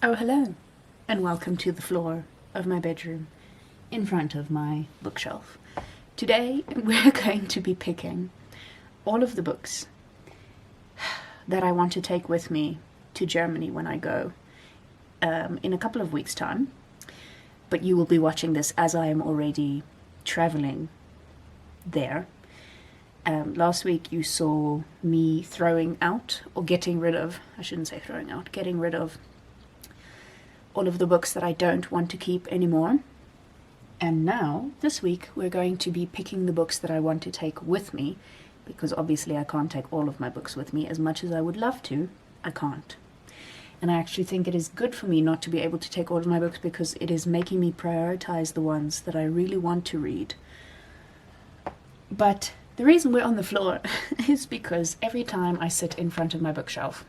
Oh, hello, and welcome to the floor of my bedroom in front of my bookshelf. Today we're going to be picking all of the books that I want to take with me to Germany when I go in a couple of weeks' time. But you will be watching this as I am already traveling there. Last week you saw me throwing out, or getting rid of, I shouldn't say throwing out, getting rid of all of the books that I don't want to keep anymore. And now, this week, we're going to be picking the books that I want to take with me, because obviously I can't take all of my books with me. As much as I would love to, I can't. And I actually think it is good for me not to be able to take all of my books, because it is making me prioritize the ones that I really want to read. But the reason we're on the floor is because every time I sit in front of my bookshelf,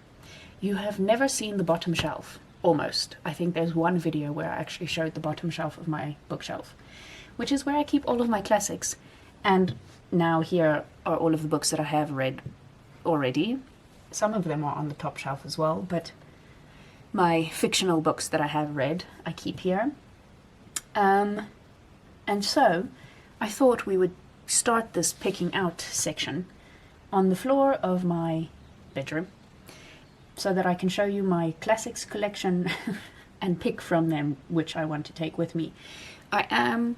you have never seen the bottom shelf. Almost. I think there's one video where I actually showed the bottom shelf of my bookshelf, which is where I keep all of my classics. And now here are all of the books that I have read already. Some of them are on the top shelf as well, but my fictional books that I have read, I keep here. And so I thought we would start this picking out section on the floor of my bedroom, so that I can show you my classics collection and pick from them which I want to take with me. I am,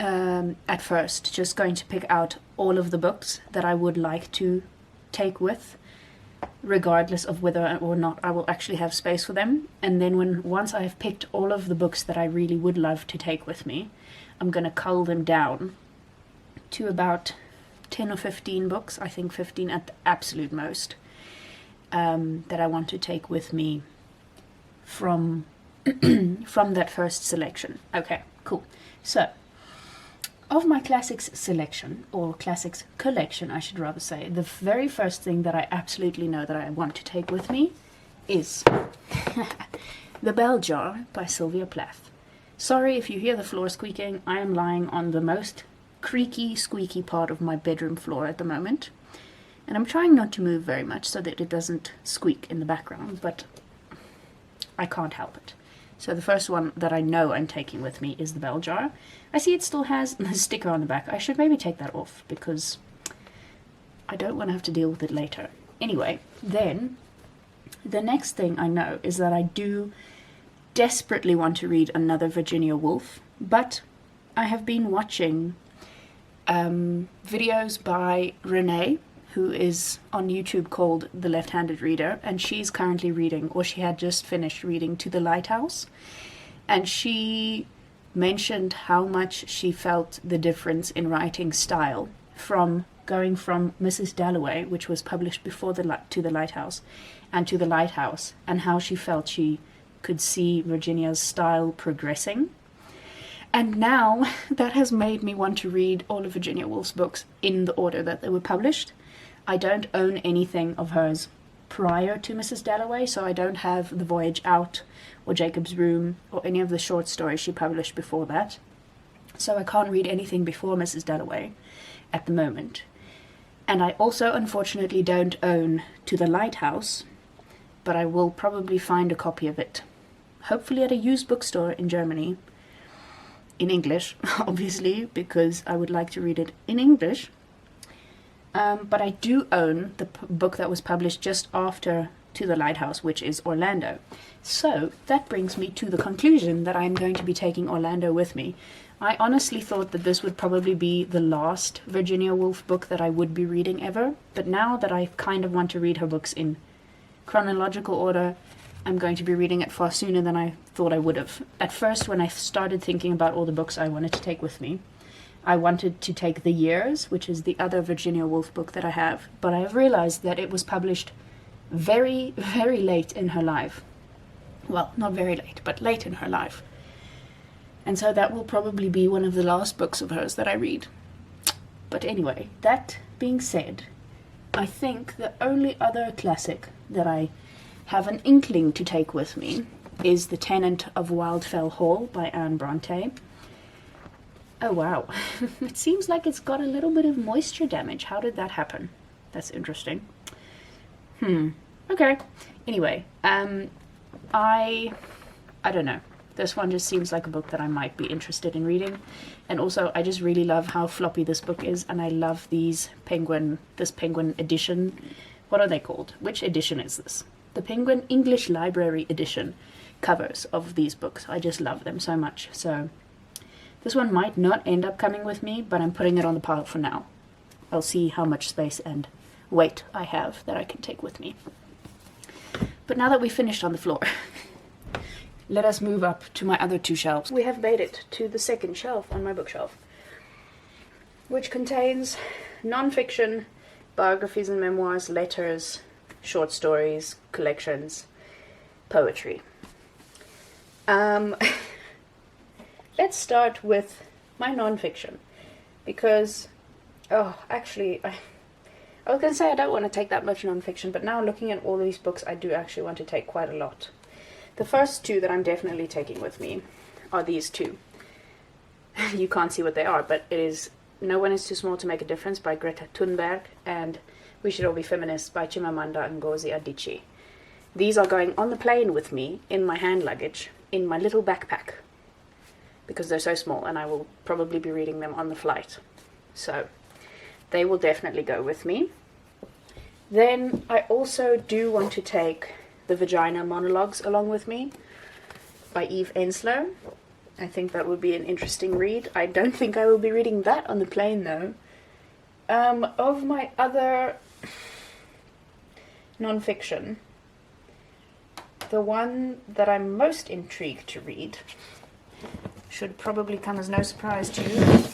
at first, just going to pick out all of the books that I would like to take with, regardless of whether or not I will actually have space for them. And then once I have picked all of the books that I really would love to take with me, I'm going to cull them down to about 10 or 15 books, I think 15 at the absolute most. That I want to take with me from that first selection. Okay, cool. So, of my classics selection, or classics collection, I should rather say, the very first thing that I absolutely know that I want to take with me is The Bell Jar by Sylvia Plath. Sorry if you hear the floor squeaking, I am lying on the most creaky, squeaky part of my bedroom floor at the moment. And I'm trying not to move very much so that it doesn't squeak in the background, but I can't help it. So the first one that I know I'm taking with me is The Bell Jar. I see it still has the sticker on the back. I should maybe take that off, because I don't want to have to deal with it later. Anyway, then the next thing I know is that I do desperately want to read another Virginia Woolf, but I have been watching videos by Renee, who is on YouTube called The Left-Handed Reader, and she's currently reading, or she had just finished reading, To the Lighthouse. And she mentioned how much she felt the difference in writing style from going from Mrs. Dalloway, which was published before To the Lighthouse, and To the Lighthouse, and how she felt she could see Virginia's style progressing. And now that has made me want to read all of Virginia Woolf's books in the order that they were published. I don't own anything of hers prior to Mrs. Dalloway, so I don't have The Voyage Out or Jacob's Room or any of the short stories she published before that. So I can't read anything before Mrs. Dalloway at the moment. And I also unfortunately don't own To the Lighthouse, but I will probably find a copy of it, hopefully at a used bookstore in Germany, in English, obviously, because I would like to read it in English. But I do own the book that was published just after To the Lighthouse, which is Orlando. So that brings me to the conclusion that I'm going to be taking Orlando with me. I honestly thought that this would probably be the last Virginia Woolf book that I would be reading ever, but now that I kind of want to read her books in chronological order, I'm going to be reading it far sooner than I thought I would have. At first, when I started thinking about all the books I wanted to take with me, I wanted to take The Years, which is the other Virginia Woolf book that I have, but I have realized that it was published very, very late in her life. Well, not very late, but late in her life. And so that will probably be one of the last books of hers that I read. But anyway, that being said, I think the only other classic that I have an inkling to take with me is The Tenant of Wildfell Hall by Anne Bronte. Oh wow, it seems like it's got a little bit of moisture damage. How did that happen? That's interesting. Okay. Anyway, I don't know. This one just seems like a book that I might be interested in reading. And also, I just really love how floppy this book is, and I love this Penguin edition. What are they called? Which edition is this? The Penguin English Library edition covers of these books. I just love them so much. So this one might not end up coming with me, but I'm putting it on the pile for now. I'll see how much space and weight I have that I can take with me. But now that we've finished on the floor, let us move up to my other two shelves. We have made it to the second shelf on my bookshelf, which contains non-fiction, biographies and memoirs, letters, short stories, collections, poetry. Let's start with my non-fiction, because, actually, I was going to say I don't want to take that much non-fiction, but now looking at all these books, I do actually want to take quite a lot. The first two that I'm definitely taking with me are these two. You can't see what they are, but it is No One Is Too Small to Make a Difference by Greta Thunberg and We Should All Be Feminists by Chimamanda Ngozi Adichie. These are going on the plane with me in my hand luggage, in my little backpack, because they're so small and I will probably be reading them on the flight. So they will definitely go with me. Then I also do want to take The Vagina Monologues along with me by Eve Ensler. I think that would be an interesting read. I don't think I will be reading that on the plane though. Of my other non-fiction, the one that I'm most intrigued to read should probably come as no surprise to you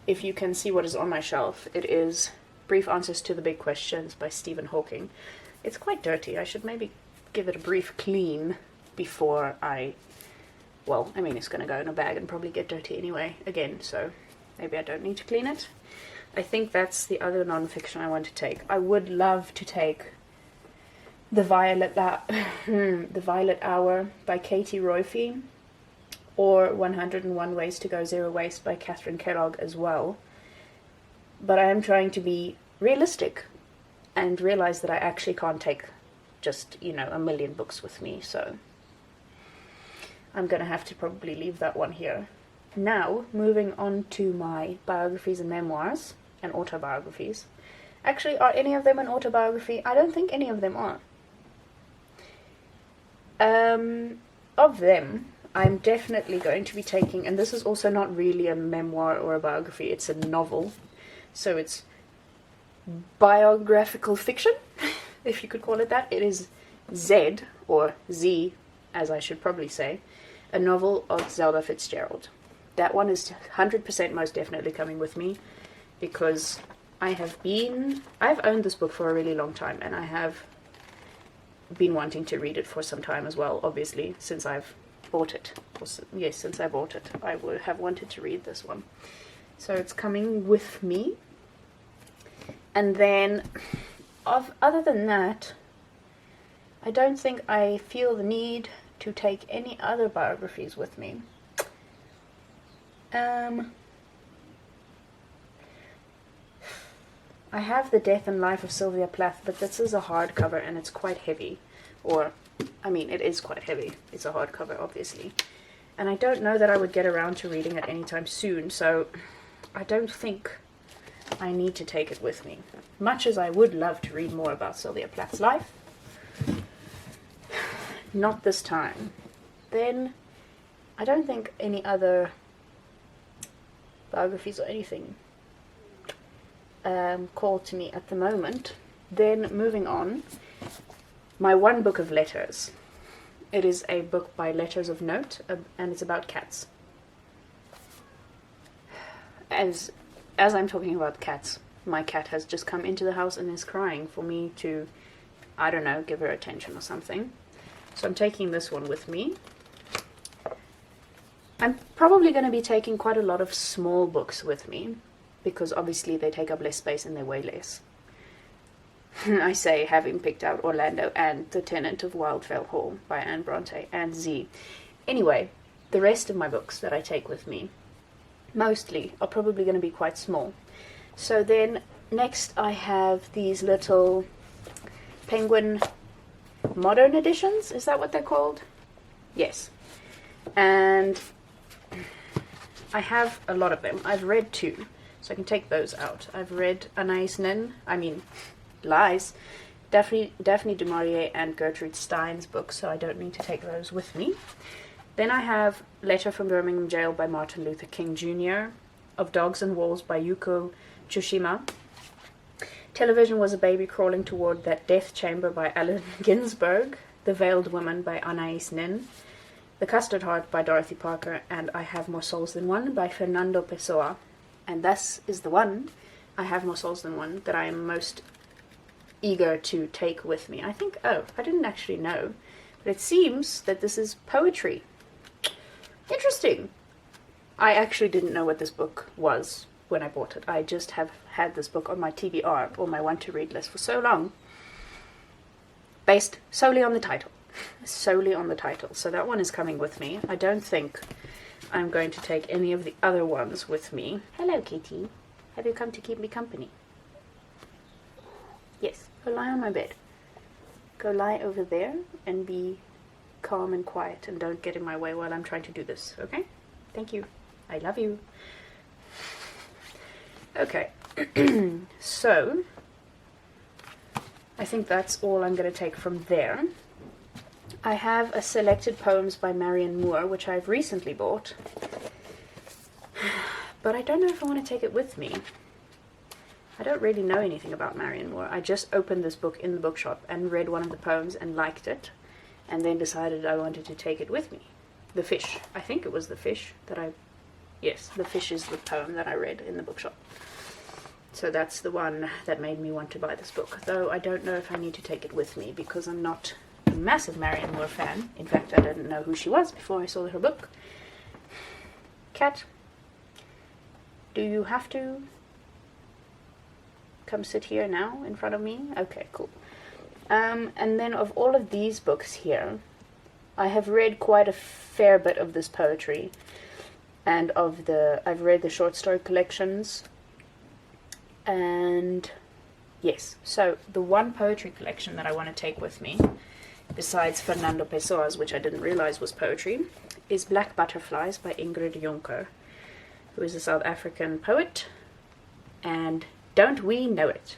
if you can see what is on my shelf. It is Brief Answers to the Big Questions by Stephen Hawking. It's quite dirty. I should maybe give it a brief clean before it's going to go in a bag and probably get dirty anyway again, so maybe I don't need to clean it. I think that's the other non-fiction I want to take. I would love to take The Violet Hour by Katie Royfee, or 101 Ways to Go Zero Waste by Catherine Kellogg as well. But I am trying to be realistic and realize that I actually can't take just, a million books with me, so I'm going to have to probably leave that one here. Now, moving on to my biographies and memoirs and autobiographies. Actually, are any of them an autobiography? I don't think any of them are. Of them, I'm definitely going to be taking, and this is also not really a memoir or a biography, it's a novel. So it's biographical fiction, if you could call it that. It is Z, or Z, as I should probably say, a novel of Zelda Fitzgerald. That one is 100% most definitely coming with me, because I've owned this book for a really long time, and I have been wanting to read it for some time as well, obviously, since I've bought it. Yes, since I bought it, I would have wanted to read this one. So it's coming with me. And then, other than that, I don't think I feel the need to take any other biographies with me. I have The Death and Life of Sylvia Plath, but this is a hardcover and it's quite heavy. It is quite heavy. It's a hardcover, obviously. And I don't know that I would get around to reading it anytime soon, so I don't think I need to take it with me. Much as I would love to read more about Sylvia Plath's life, not this time. Then, I don't think any other biographies or anything call to me at the moment. Then, moving on, my one book of letters. It is a book by Letters of Note, and it's about cats. As I'm talking about cats, my cat has just come into the house and is crying for me to, I don't know, give her attention or something. So I'm taking this one with me. I'm probably going to be taking quite a lot of small books with me, because obviously they take up less space and they weigh less. I say, having picked out Orlando and The Tenant of Wildfell Hall by Anne Bronte and Z. Anyway, the rest of my books that I take with me, mostly, are probably going to be quite small. So then, next I have these little Penguin modern editions. Is that what they're called? Yes. And I have a lot of them. I've read 2, so I can take those out. I've read Anais Nin, Lies, Daphne du Maurier and Gertrude Stein's books, so I don't need to take those with me. Then I have Letter from Birmingham Jail by Martin Luther King Jr., Of Dogs and Walls by Yuko Tsushima, Television Was a Baby Crawling Toward That Death Chamber by Allen Ginsberg, The Veiled Woman by Anais Nin, The Custard Heart by Dorothy Parker, and I Have More Souls Than One by Fernando Pessoa. And this is the one, I Have More Souls Than One, that I am most eager to take with me. I think, I didn't actually know, but it seems that this is poetry. Interesting. I actually didn't know what this book was when I bought it. I just have had this book on my TBR, or my want-to-read list, for so long, based solely on the title. Solely on the title. So that one is coming with me. I don't think I'm going to take any of the other ones with me. Hello, Kitty. Have you come to keep me company? Yes. Go lie on my bed. Go lie over there and be calm and quiet and don't get in my way while I'm trying to do this, okay? Thank you. I love you. Okay. So, I think that's all I'm going to take from there. I have a selected poems by Marianne Moore, which I've recently bought. But I don't know if I want to take it with me. I don't really know anything about Marianne Moore. I just opened this book in the bookshop and read one of the poems and liked it, and then decided I wanted to take it with me. The Fish. I think it was The Fish that I... Yes, The Fish is the poem that I read in the bookshop. So that's the one that made me want to buy this book. Though I don't know if I need to take it with me, because I'm not a massive Marianne Moore fan. In fact, I didn't know who she was before I saw her book. Cat, do you have to come sit here now in front of me? Okay, cool. And then of all of these books here, I have read quite a fair bit of this poetry, and I've read the short story collections, and yes, so the one poetry collection that I want to take with me, besides Fernando Pessoa's, which I didn't realize was poetry, is Black Butterflies by Ingrid Jonker, who is a South African poet, and don't we know it?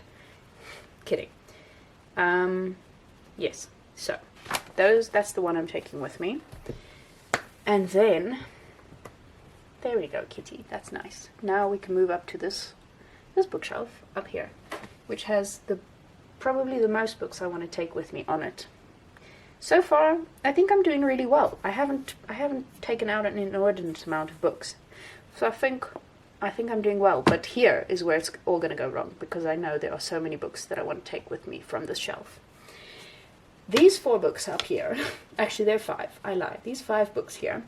Kidding. Yes, so that's the one I'm taking with me. And then, there we go, Kitty, that's nice. Now we can move up to this bookshelf up here, which has probably the most books I want to take with me on it. So far, I think I'm doing really well. I haven't taken out an inordinate amount of books, so I think I'm doing well. But here is where it's all going to go wrong, because I know there are so many books that I want to take with me from this shelf. These 4 books up here, actually they're 5, I lie. These 5 books here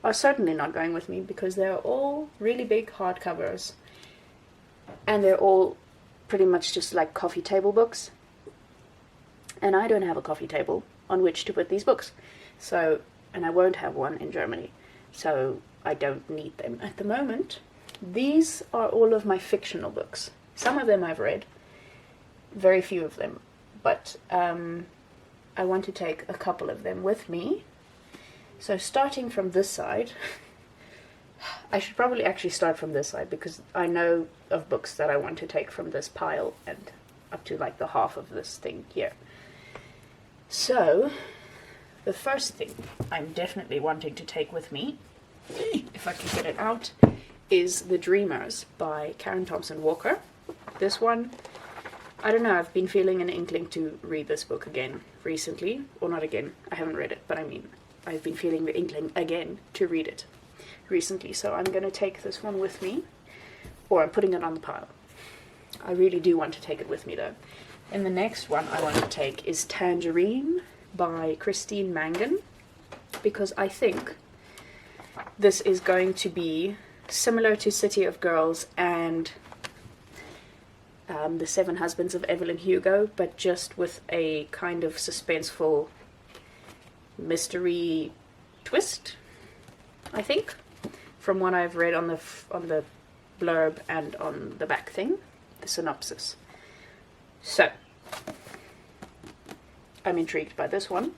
are certainly not going with me, because they're all really big hardcovers, and they're all pretty much just like coffee table books. And I don't have a coffee table on which to put these books. So, and I won't have one in Germany, so I don't need them at the moment. These are all of my fictional books. Some of them I've read, very few of them, but I want to take a couple of them with me. So starting from this side, I should probably actually start from this side, because I know of books that I want to take from this pile and up to like the half of this thing here. So, the first thing I'm definitely wanting to take with me, if I can get it out, is The Dreamers by Karen Thompson Walker. This one, I don't know, I've been feeling an inkling to read this book again recently. Or not again, I haven't read it, but I mean, I've been feeling the inkling again to read it recently. So I'm going to take this one with me, or I'm putting it on the pile. I really do want to take it with me though. And the next one I want to take is Tangerine by Christine Mangan, because I think this is going to be similar to City of Girls and The Seven Husbands of Evelyn Hugo, but just with a kind of suspenseful mystery twist, I think, from what I've read on the blurb and on the back thing, the synopsis. So, I'm intrigued by this one.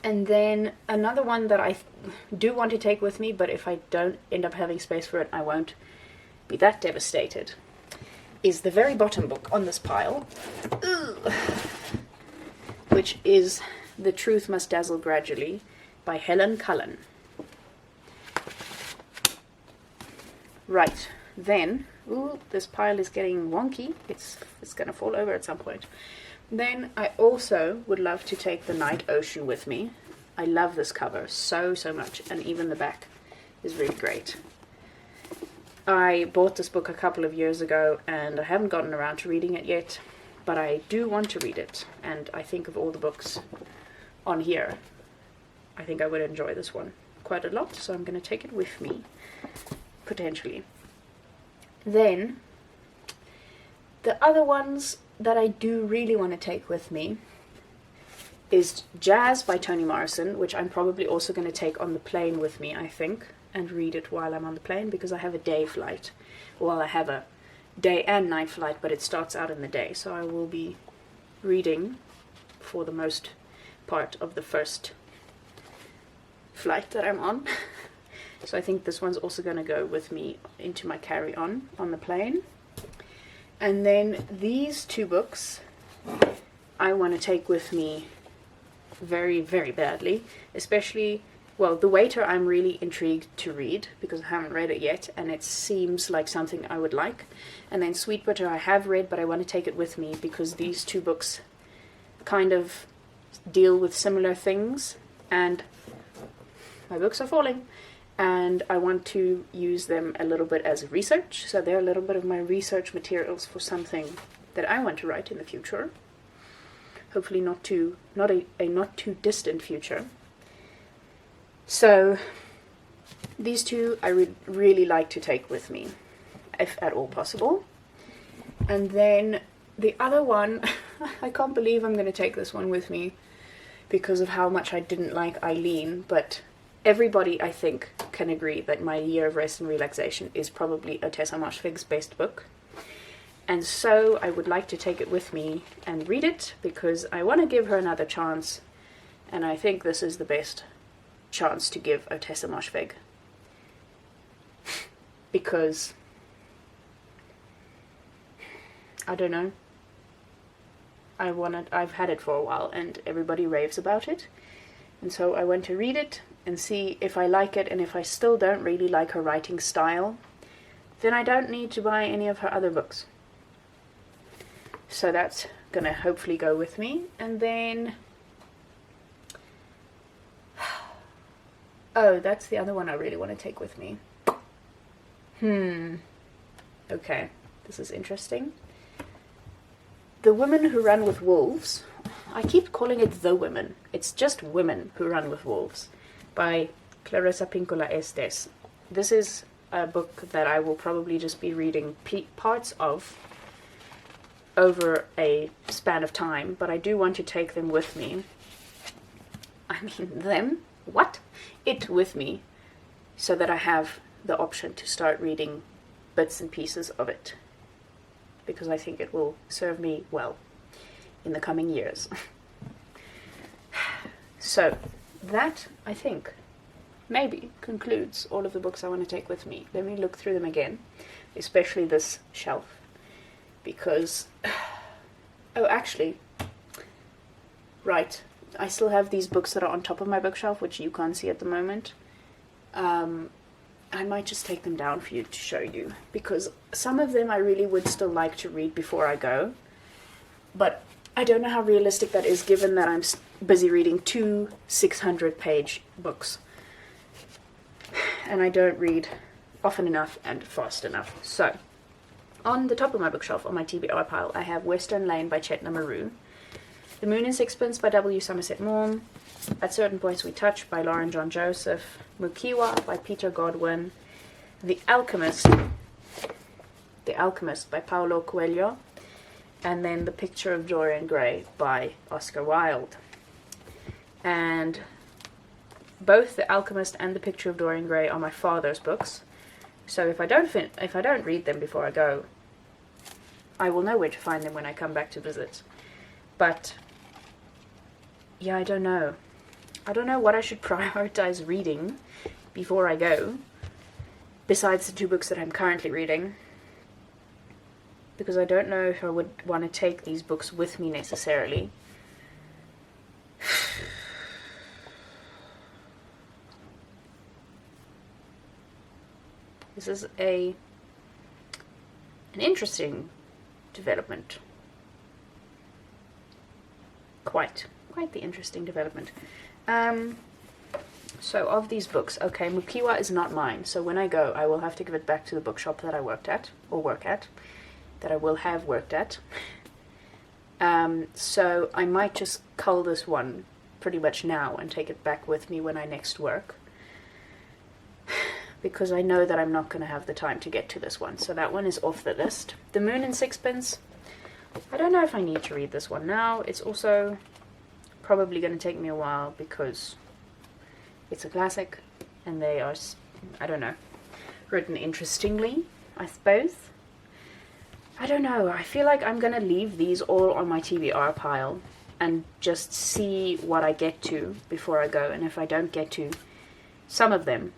And then another one that I do want to take with me, but if I don't end up having space for it, I won't be that devastated, is the very bottom book on this pile, which is The Truth Must Dazzle Gradually by Helen Cullen. Right, then, this pile is getting wonky. It's going to fall over at some point. Then I also would love to take The Night Ocean with me. I love this cover so much, and even the back is really great. I bought this book a couple of years ago, and I haven't gotten around to reading it yet, but I do want to read it, and I think of all the books on here, I think I would enjoy this one quite a lot, so I'm going to take it with me, potentially. Then, the other ones that I do really want to take with me is Jazz by Toni Morrison, which I'm probably also going to take on the plane with me, I think, and read it while I'm on the plane, because I have a day flight. Well, I have a day and night flight, but it starts out in the day, so I will be reading for the most part of the first flight that I'm on. So I think this one's also going to go with me into my carry-on on the plane. And then these two books I want to take with me very, very badly, especially, well, The Waiter I'm really intrigued to read because I haven't read it yet, and it seems like something I would like. And then Sweet Butter I have read, but I want to take it with me because these two books kind of deal with similar things, and my books are falling, and I want to use them a little bit as research, so they're a little bit of my research materials for something that I want to write in the future. Hopefully not a not too distant future. So these two I would really like to take with me, if at all possible. And then the other one, I can't believe I'm going to take this one with me because of how much I didn't like Eileen, but everybody, I think, can agree that My Year of Rest and Relaxation is probably a Tessa Marsh-Figg's best book. And so I would like to take it with me and read it because I want to give her another chance, and I think this is the best chance to give Tessa Marsh-Figg. Because, I don't know, I've had it for a while and everybody raves about it. And so I want to read it and see if I like it, and if I still don't really like her writing style, then I don't need to buy any of her other books. So that's gonna hopefully go with me. And then, oh, that's the other one I really want to take with me. Okay, this is interesting. The Women Who Run with Wolves. I keep calling it The Women. It's just Women Who Run with Wolves by Clarissa Pinkola Estes. This is a book that I will probably just be reading parts of over a span of time, but I do want to take them with me. I mean, them? What? It with me, so that I have the option to start reading bits and pieces of it, because I think it will serve me well in the coming years. So, that, I think, maybe concludes all of the books I want to take with me. Let me look through them again, especially this shelf, because, oh, actually, right, I still have these books that are on top of my bookshelf, which you can't see at the moment. I might just take them down for you to show you, because some of them I really would still like to read before I go, but I don't know how realistic that is, given that I'm busy reading 2 600-page books, and I don't read often enough and fast enough. So, on the top of my bookshelf, on my TBR pile, I have Western Lane by Chetna Maroon, The Moon and Sixpence by W. Somerset Maugham, At Certain Points We Touch by Lauren John Joseph, Mukiwa by Peter Godwin, The Alchemist by Paulo Coelho, and then The Picture of Dorian Gray by Oscar Wilde. And both The Alchemist and The Picture of Dorian Gray are my father's books, so if I don't read them before I go, I will know where to find them when I come back to visit. But yeah, I don't know. I don't know what I should prioritize reading before I go, besides the 2 books that I'm currently reading. Because I don't know if I would want to take these books with me necessarily. This is an interesting development. Quite the interesting development. So of these books, okay, Mukiwa is not mine, so when I go, I will have to give it back to the bookshop that I work at, that I will have worked at. So I might just cull this one pretty much now and take it back with me when I next work, because I know that I'm not going to have the time to get to this one, so that one is off the list. The Moon and Sixpence, I don't know if I need to read this one now. It's also probably going to take me a while because it's a classic and they are, I don't know, written interestingly, I suppose. I don't know, I feel like I'm going to leave these all on my TBR pile and just see what I get to before I go, and if I don't get to some of them,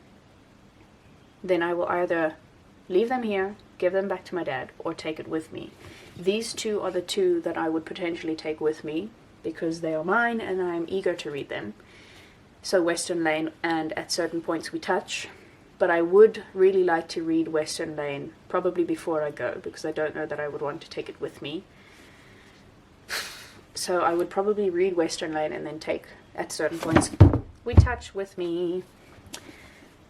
then I will either leave them here, give them back to my dad, or take it with me. These 2 are the 2 that I would potentially take with me, because they are mine and I'm eager to read them. So Western Lane and At Certain Points We Touch. But I would really like to read Western Lane probably before I go, because I don't know that I would want to take it with me. So I would probably read Western Lane and then take At Certain Points We Touch with me.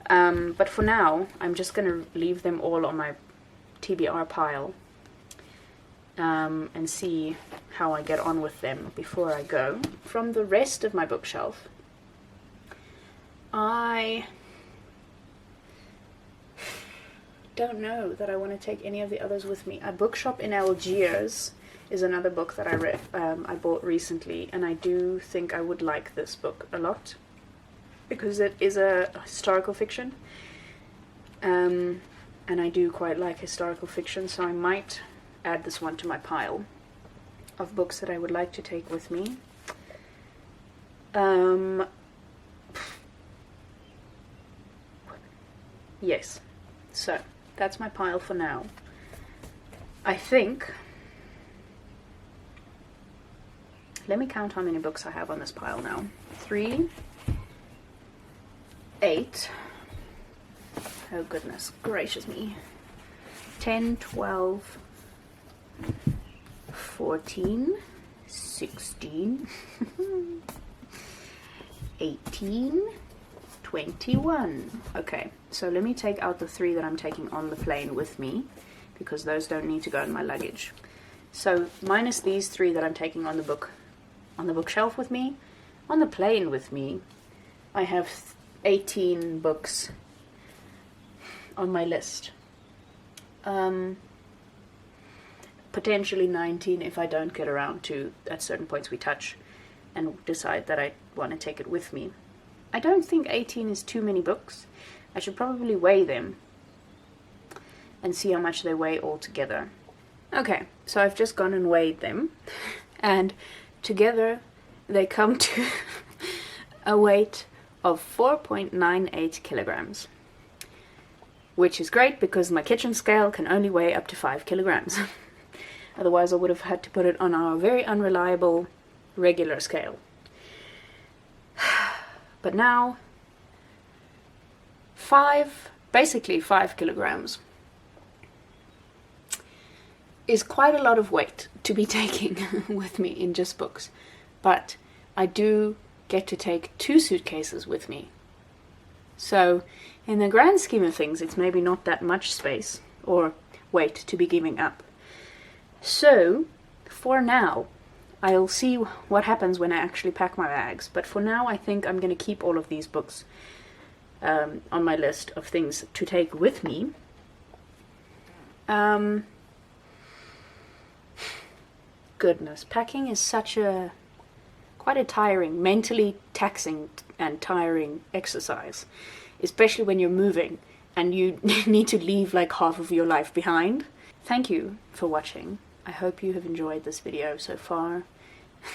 But for now, I'm just going to leave them all on my TBR pile and see how I get on with them before I go. From the rest of my bookshelf, I don't know that I want to take any of the others with me. A Bookshop in Algiers is another book that I bought recently, and I do think I would like this book a lot, because it is a historical fiction, and I do quite like historical fiction, so I might add this one to my pile of books that I would like to take with me. Yes, so that's my pile for now. I think, let me count how many books I have on this pile now. 3, 8, oh goodness gracious me, 10, 12, 14, 16, 18, 21. Okay, so let me take out the 3 that I'm taking on the plane with me, because those don't need to go in my luggage. So minus these 3 that I'm taking on the bookshelf with me, on the plane with me, I have 18 books on my list. Potentially 19 if I don't get around to At Certain Points We Touch and decide that I want to take it with me. I don't think 18 is too many books. I should probably weigh them and see how much they weigh all together. Okay, so I've just gone and weighed them, and together they come to a weight of 4.98 kilograms, which is great because my kitchen scale can only weigh up to 5 kilograms. Otherwise I would have had to put it on our very unreliable regular scale. But now, basically 5 kilograms is quite a lot of weight to be taking with me in just books. But I do get to take 2 suitcases with me. So in the grand scheme of things, it's maybe not that much space or weight to be giving up. So for now, I'll see what happens when I actually pack my bags. But for now, I think I'm going to keep all of these books on my list of things to take with me. Goodness, packing is quite a tiring, mentally taxing and tiring exercise, especially when you're moving and you need to leave like half of your life behind. Thank you for watching. I hope you have enjoyed this video so far,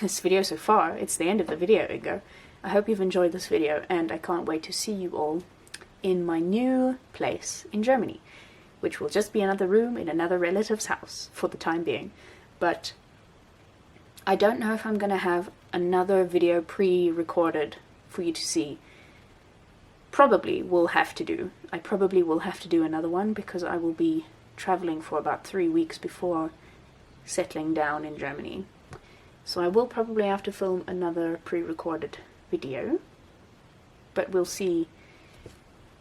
this video so far. It's the end of the video, Ingo. I hope you've enjoyed this video, and I can't wait to see you all in my new place in Germany, which will just be another room in another relative's house for the time being. But I don't know if I'm going to have another video pre-recorded for you to see. Probably will have to do. I probably will have to do another one because I will be traveling for about 3 weeks before settling down in Germany. So I will probably have to film another pre-recorded video, but we'll see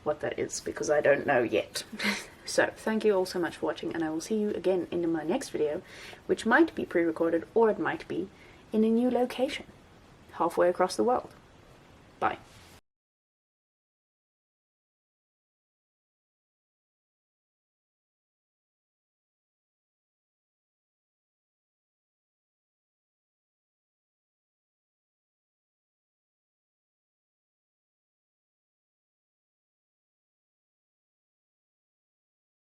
what that is because I don't know yet. So thank you all so much for watching, and I will see you again in my next video, which might be pre-recorded or it might be in a new location halfway across the world. Bye.